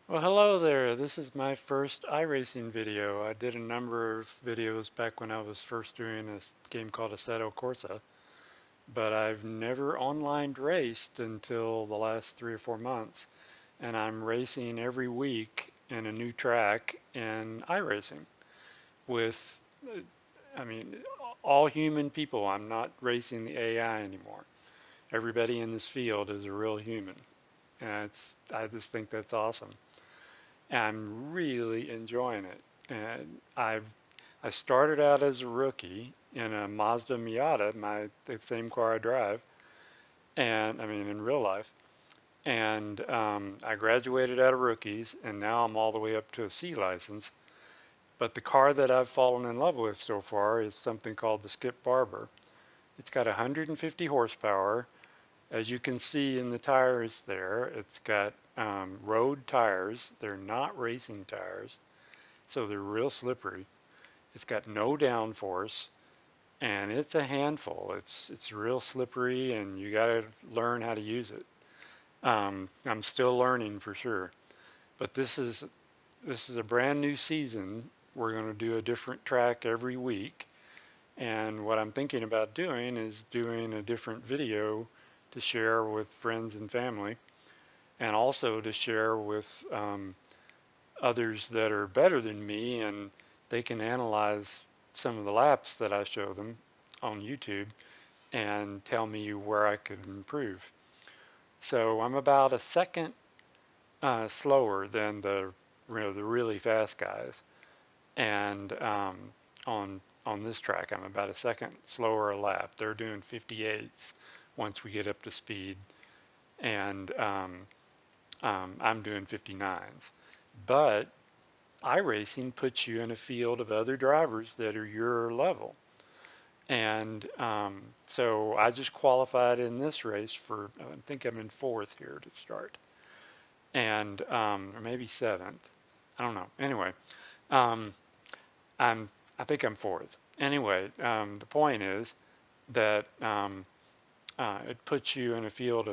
Well, hello there. This is my first iRacing video. I did a number of videos back when I was first doing a game called Assetto Corsa, but I've never online raced until the last 3 or 4 months, and I'm racing every week in a new track in iRacing with, I mean, all human people. I'm not racing the AI anymore. Everybody in this field is a real human, and I just think that's awesome. I'm really enjoying it. And I started out as a rookie in a Mazda Miata, the same car I drive, and I mean in real life. And I graduated out of rookies, and now I'm all the way up to a C license. But the car that I've fallen in love with so far is something called the Skip Barber. It's got 150 horsepower. As you can see in the tires there, it's got road tires. They're not racing tires, so they're real slippery. It's got no downforce, and it's a handful. It's real slippery, and you got to learn how to use it. I'm still learning for sure, but this is a brand new season. We're going to do a different track every week, and what I'm thinking about doing is doing a different video to share with friends and family, and also to share with others that are better than me, and they can analyze some of the laps that I show them on YouTube and tell me where I could improve. So I'm about a second slower than the really fast guys, and on this track I'm about a second slower a lap. They're doing 58s once we get up to speed, and I'm doing 59s. But iRacing puts you in a field of other drivers that are your level. And so I just qualified in this race for, I think I'm in fourth here to start, and or maybe seventh. I don't know. Anyway, um, I think I'm fourth. Anyway, the point is that it puts you in a field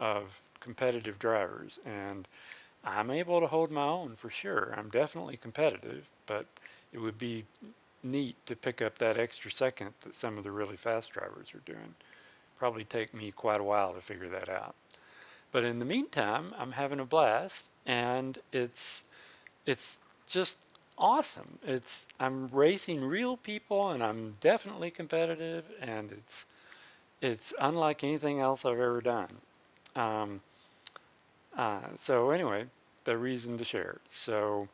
of competitive drivers, and I'm able to hold my own for sure. I'm definitely competitive, but it would be neat to pick up that extra second that some of the really fast drivers are doing. Probably take me quite a while to figure that out. But in the meantime, I'm having a blast, and it's just awesome. I'm racing real people, and I'm definitely competitive, and it's unlike anything else I've ever done. Um, so anyway, the reason to share. So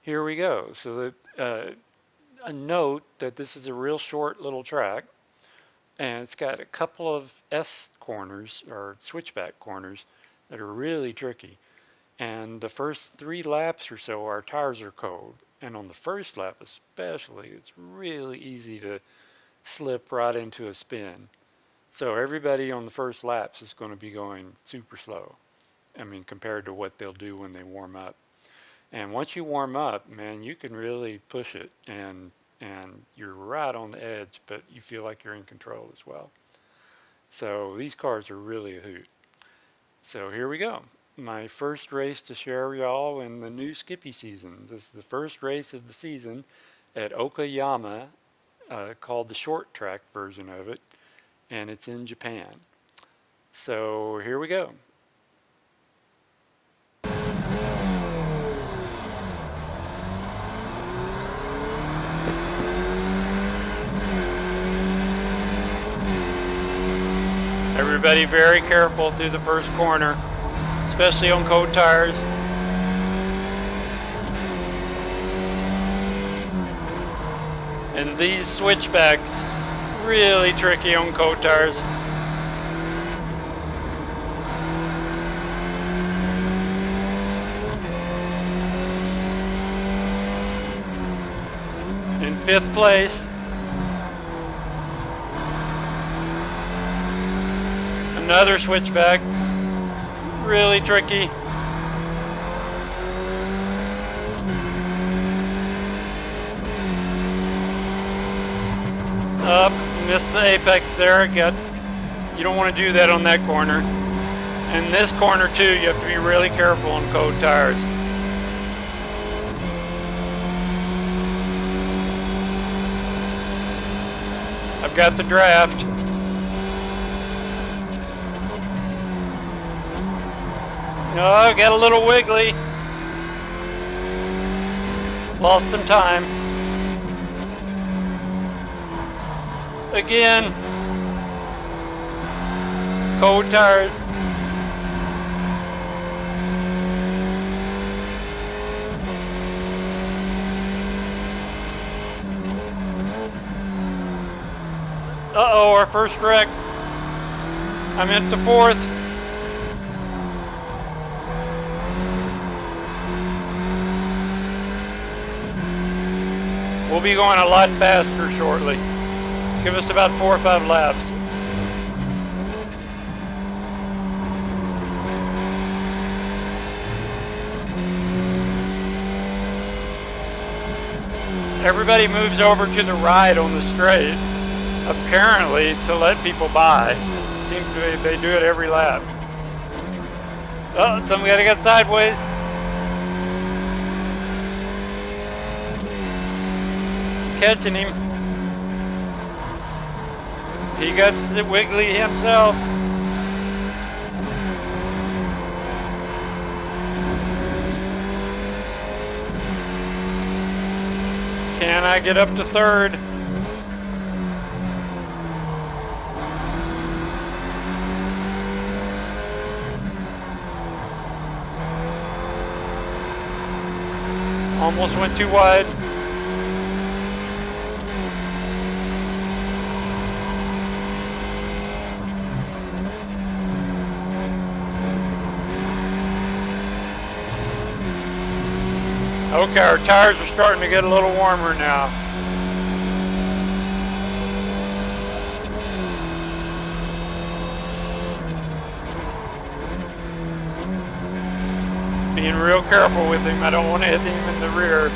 here we go. So a note that this is a real short little track, and it's got a couple of S corners or switchback corners that are really tricky. And the first 3 laps or so, our tires are cold. And on the first lap especially, it's really easy to slip right into a spin. So everybody on the first laps is going to be going super slow. I mean, compared to what they'll do when they warm up. And once you warm up, man, you can really push it, and you're right on the edge, but you feel like you're in control as well. So these cars are really a hoot. So here we go. My first race to share with y'all in the new Skippy season. This is the first race of the season at Okayama, called the short track version of it, and it's in Japan. So here we go. Everybody very careful through the first corner, especially on cold tires. And these switchbacks, really tricky on cold tires. In 5th place. Another switchback, really tricky. Up, missed the apex there. You don't want to do that on that corner. And this corner too, you have to be really careful on cold tires. I've got the draft. Oh, got a little wiggly. Lost some time. Again. Cold tires. Uh-oh, our first wreck. I'm into fourth. We'll be going a lot faster shortly. Give us about 4 or 5 laps. Everybody moves over to the right on the straight, apparently to let people by. Seems to be they do it every lap. Oh, somebody got sideways. Catching him. He got wiggly himself. Can I get up to third? Almost went too wide. Okay, our tires are starting to get a little warmer now. Being real careful with him. I don't want to hit him in the rear.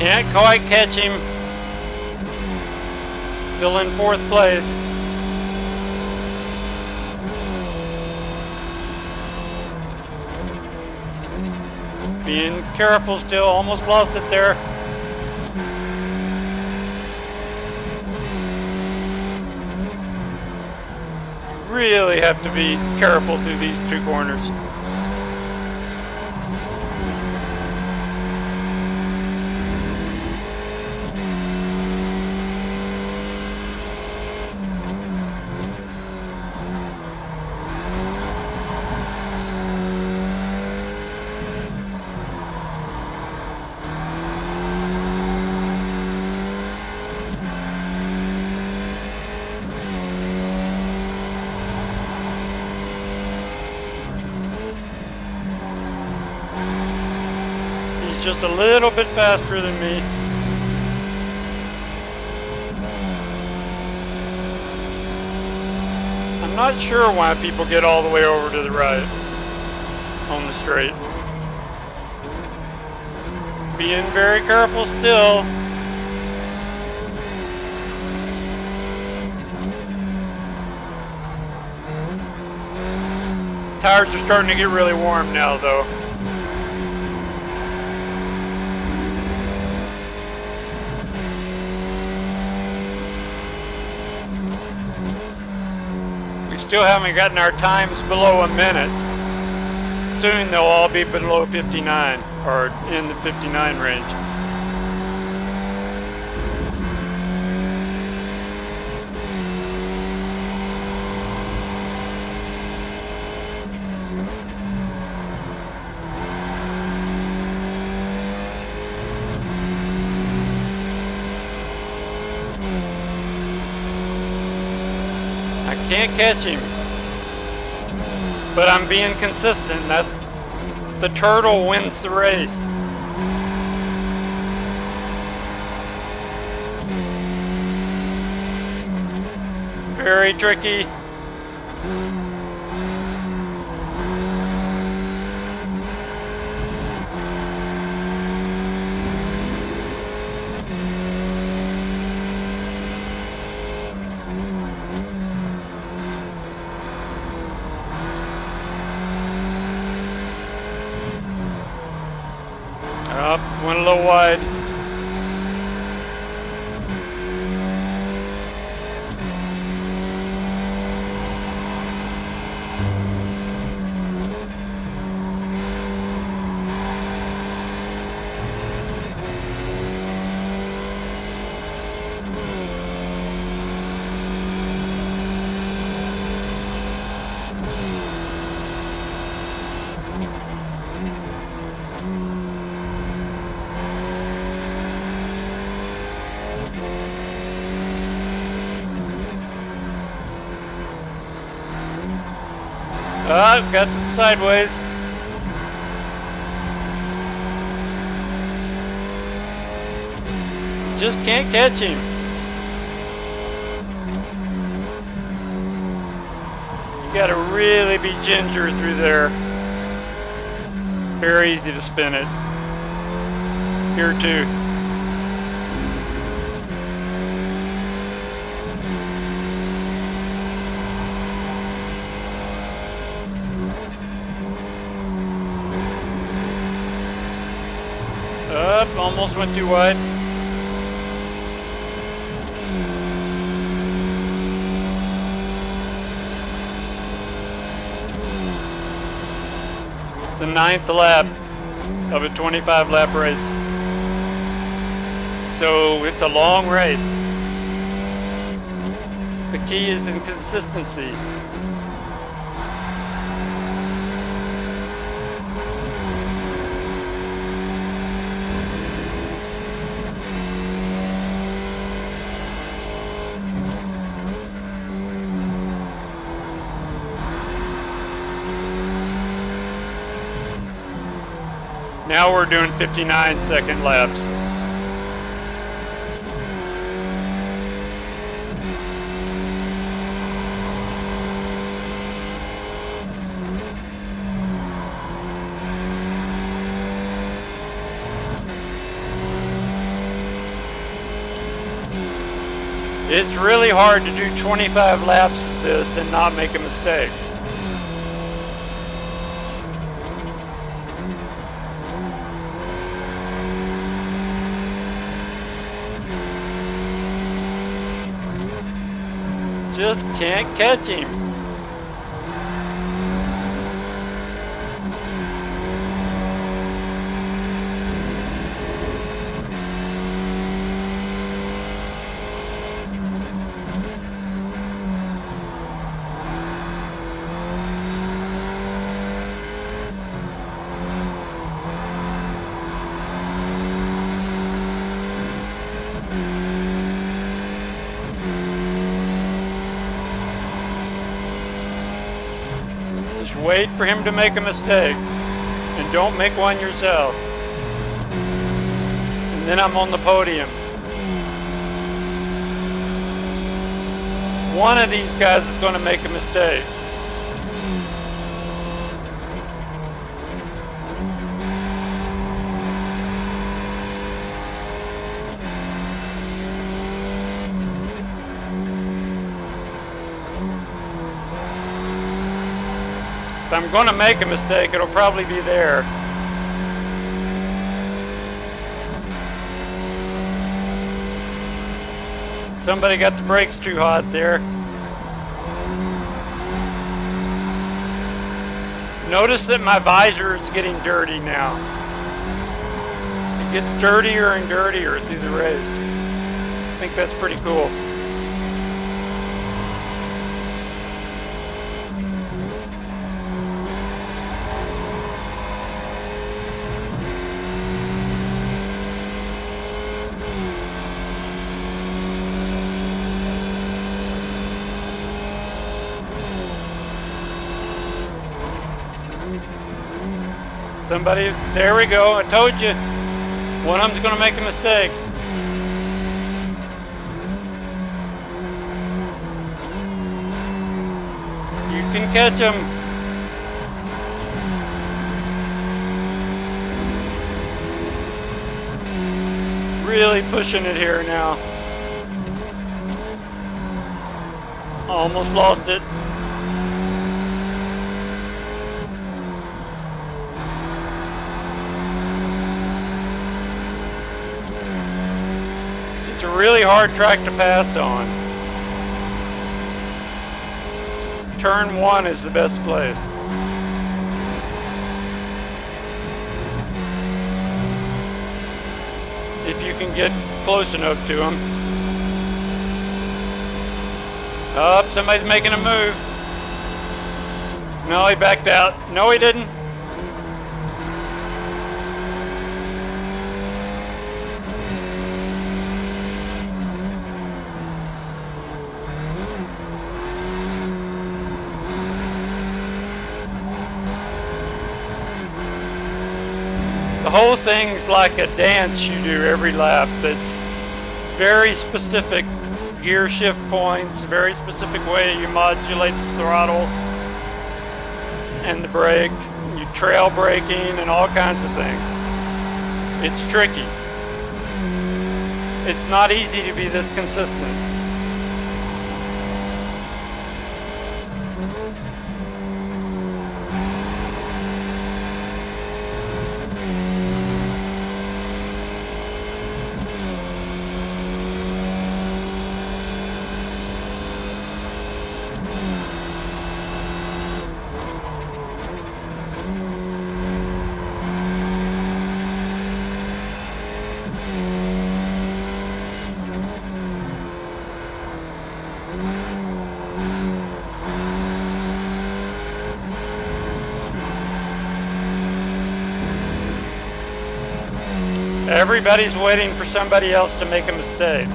Can't quite catch him. Still in fourth place. Being careful still, almost lost it there. Really have to be careful through these 2 corners. Just a little bit faster than me. I'm not sure why people get all the way over to the right on the straight. Being very careful still. Tires are starting to get really warm now though. Still haven't gotten our times below a minute. Soon they'll all be below 59 or in the 59 range. Can't catch him. But I'm being consistent. That's the turtle wins the race. Very tricky. Up, went a little wide. Got sideways. Just can't catch him. You gotta really be ginger through there. Very easy to spin it. Here too. Up, almost went too wide. The 9th lap of a 25 lap race. So it's a long race. The key is in consistency. Now we're doing 59-second laps. It's really hard to do 25 laps of this and not make a mistake. Just can't catch him. Wait for him to make a mistake, and don't make one yourself. And then I'm on the podium. One of these guys is going to make a mistake. If I'm going to make a mistake, it'll probably be there. Somebody got the brakes too hot there. Notice that my visor is getting dirty now. It gets dirtier and dirtier through the race. I think that's pretty cool. Somebody, there we go. I told you. One of them's going to make a mistake. You can catch him. Really pushing it here now. Almost lost it. It's a really hard track to pass on. Turn 1 is the best place. If you can get close enough to him. Oh, somebody's making a move. No, he backed out. No, he didn't. The whole thing's like a dance you do every lap that's very specific. Gear shift points, very specific way you modulate the throttle and the brake. You trail braking and all kinds of things. It's tricky. It's not easy to be this consistent. Everybody's waiting for somebody else to make a mistake.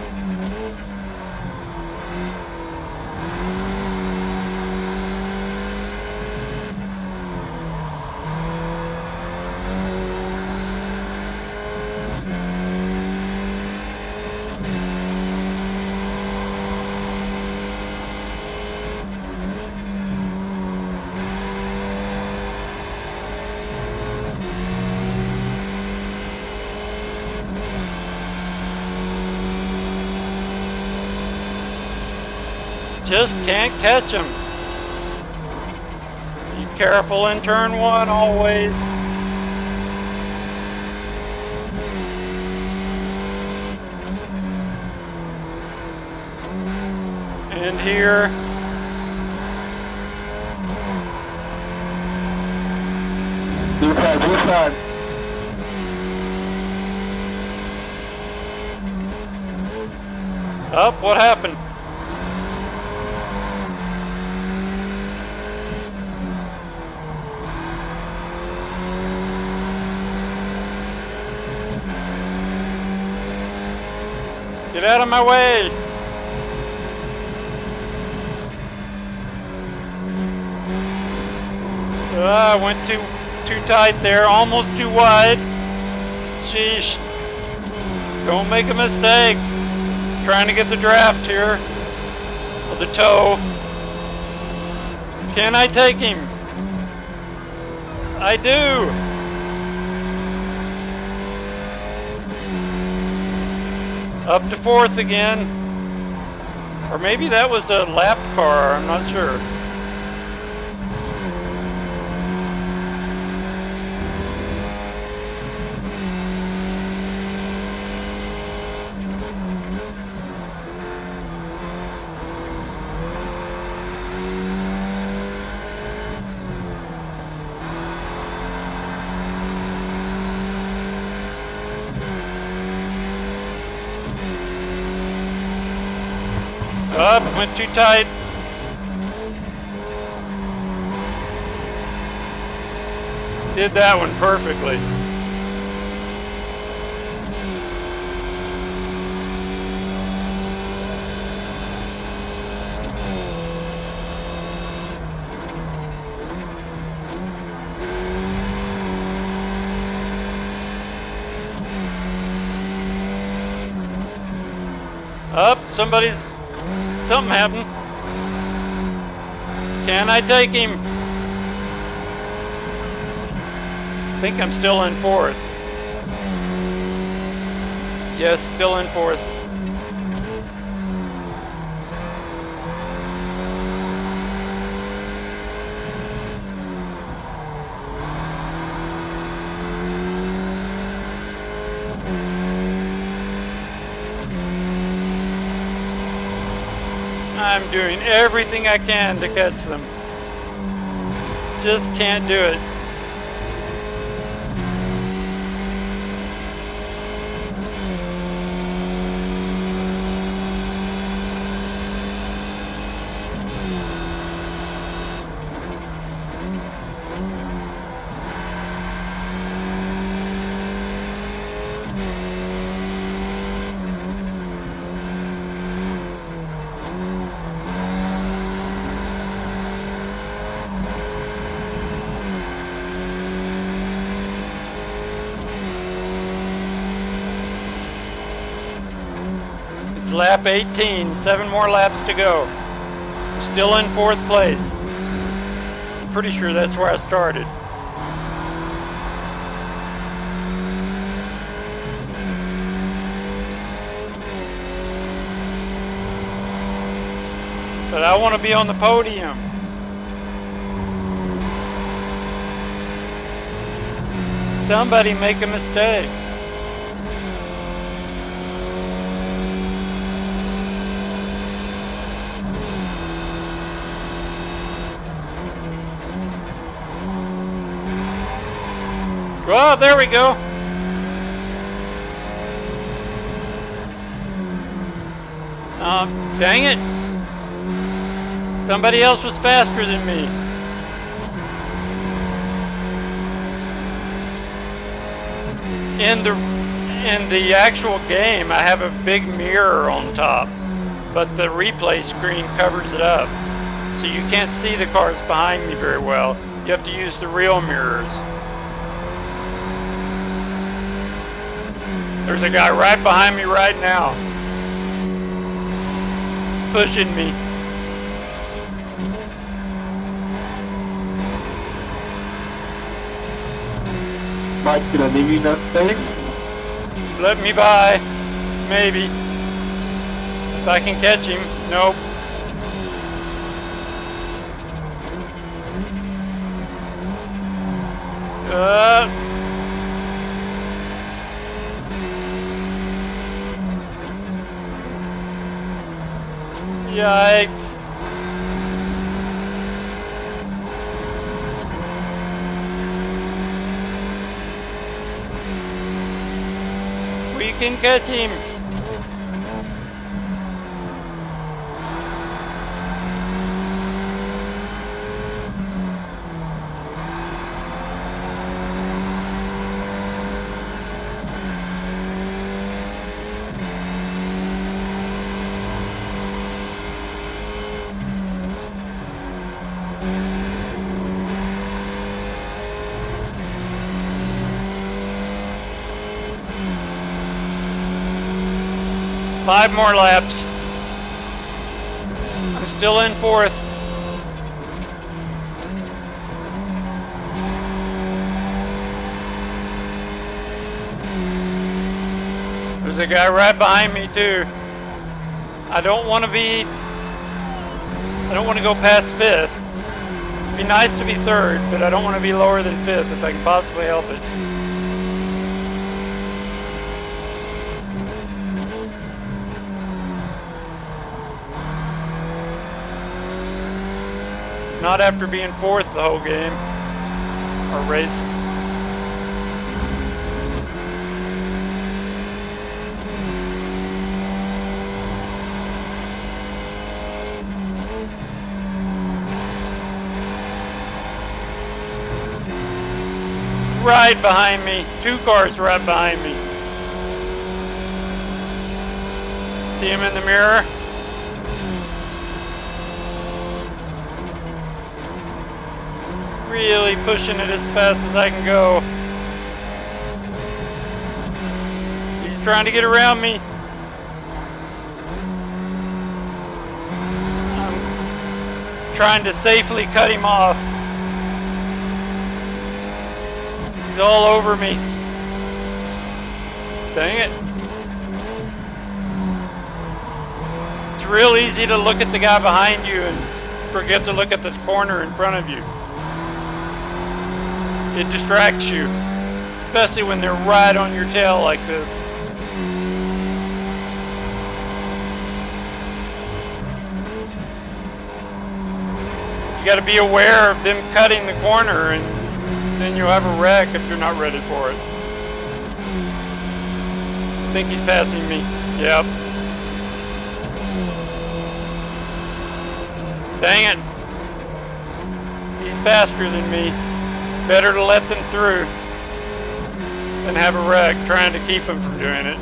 Just can't catch him. Be careful in turn 1 always. And here. This side. Up, what happened? Get out of my way! I went too tight there, almost too wide. Sheesh. Don't make a mistake. Trying to get the draft here. Or the toe. Can I take him? I do. Up to 4th again. Or maybe that was a lap car, I'm not sure. Up, went too tight. Did that one perfectly. Up, something happened. Can I take him? I think I'm still in fourth. Yes, still in fourth. I'm doing everything I can to catch them. Just can't do it. Lap 18, 7 more laps to go. Still in fourth place. I'm pretty sure that's where I started. But I want to be on the podium. Somebody make a mistake. Well, there we go. Dang it. Somebody else was faster than me. In the actual game, I have a big mirror on top, but the replay screen covers it up. So you can't see the cars behind me very well. You have to use the real mirrors. There's a guy right behind me right now. He's pushing me. Mike, can I leave you that thing? Let me by. Maybe. If I can catch him. Nope. Yikes. We can catch him. Five more laps. I'm still in fourth. There's a guy right behind me too. I don't want to go past fifth. It'd be nice to be third, but I don't want to be lower than fifth if I can possibly help it. Not after being fourth the whole game, or race. Right behind me, 2 cars right behind me. See him in the mirror? Really pushing it as fast as I can go. He's trying to get around me. trying to safely cut him off. He's all over me. Dang it. It's real easy to look at the guy behind you and forget to look at the corner in front of you. It distracts you, especially when they're right on your tail like this. You got to be aware of them cutting the corner, and then you'll have a wreck if you're not ready for it. I think he's passing me. Yep. Dang it. He's faster than me. Better to let them through than have a wreck trying to keep them from doing it.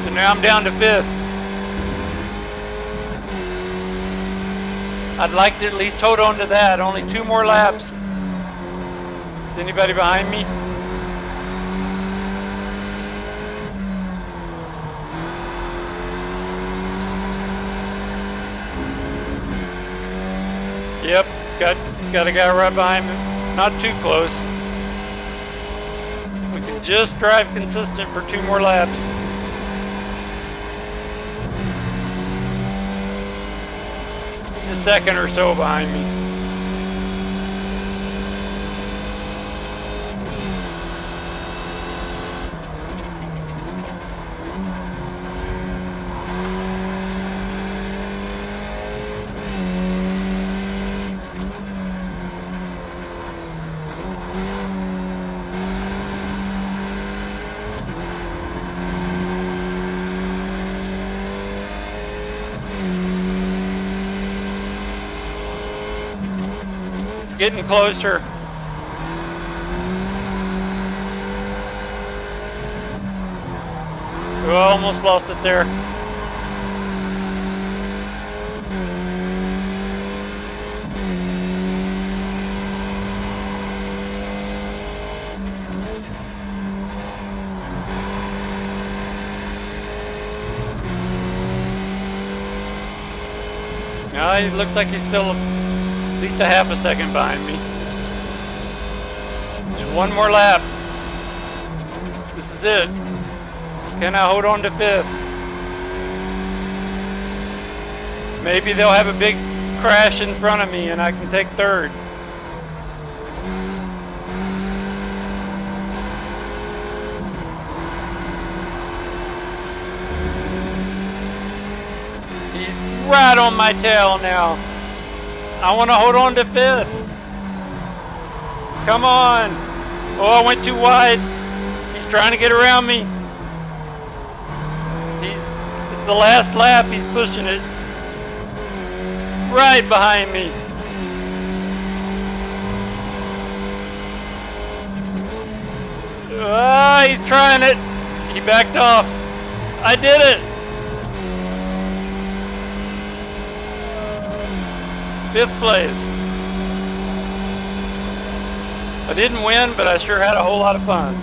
So now I'm down to 5th. I'd like to at least hold on to that. Only 2 more laps. Is anybody behind me? Yep, got a guy right behind me. Not too close. We can just drive consistent for 2 more laps. He's a second or so behind me. Getting closer. Oh, almost lost it there. Now he looks like he's still at least a half a second behind me. Just 1 more lap. This is it. Can I hold on to 5th? Maybe they'll have a big crash in front of me and I can take 3rd. He's right on my tail now. I want to hold on to 5th. Come on. Oh, I went too wide. He's trying to get around me. It's the last lap. He's pushing it. Right behind me. Ah, he's trying it. He backed off. I did it. 5th place. I didn't win, but I sure had a whole lot of fun.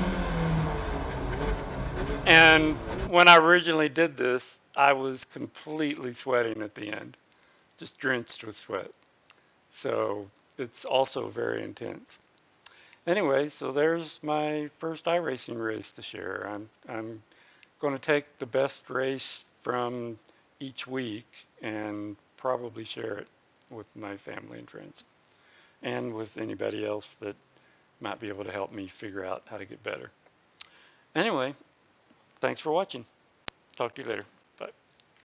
And when I originally did this, I was completely sweating at the end, just drenched with sweat. So it's also very intense. Anyway, so there's my first iRacing race to share. I'm going to take the best race from each week and probably share it with my family and friends and with anybody else that might be able to help me figure out how to get better. Anyway, thanks for watching. Talk to you later.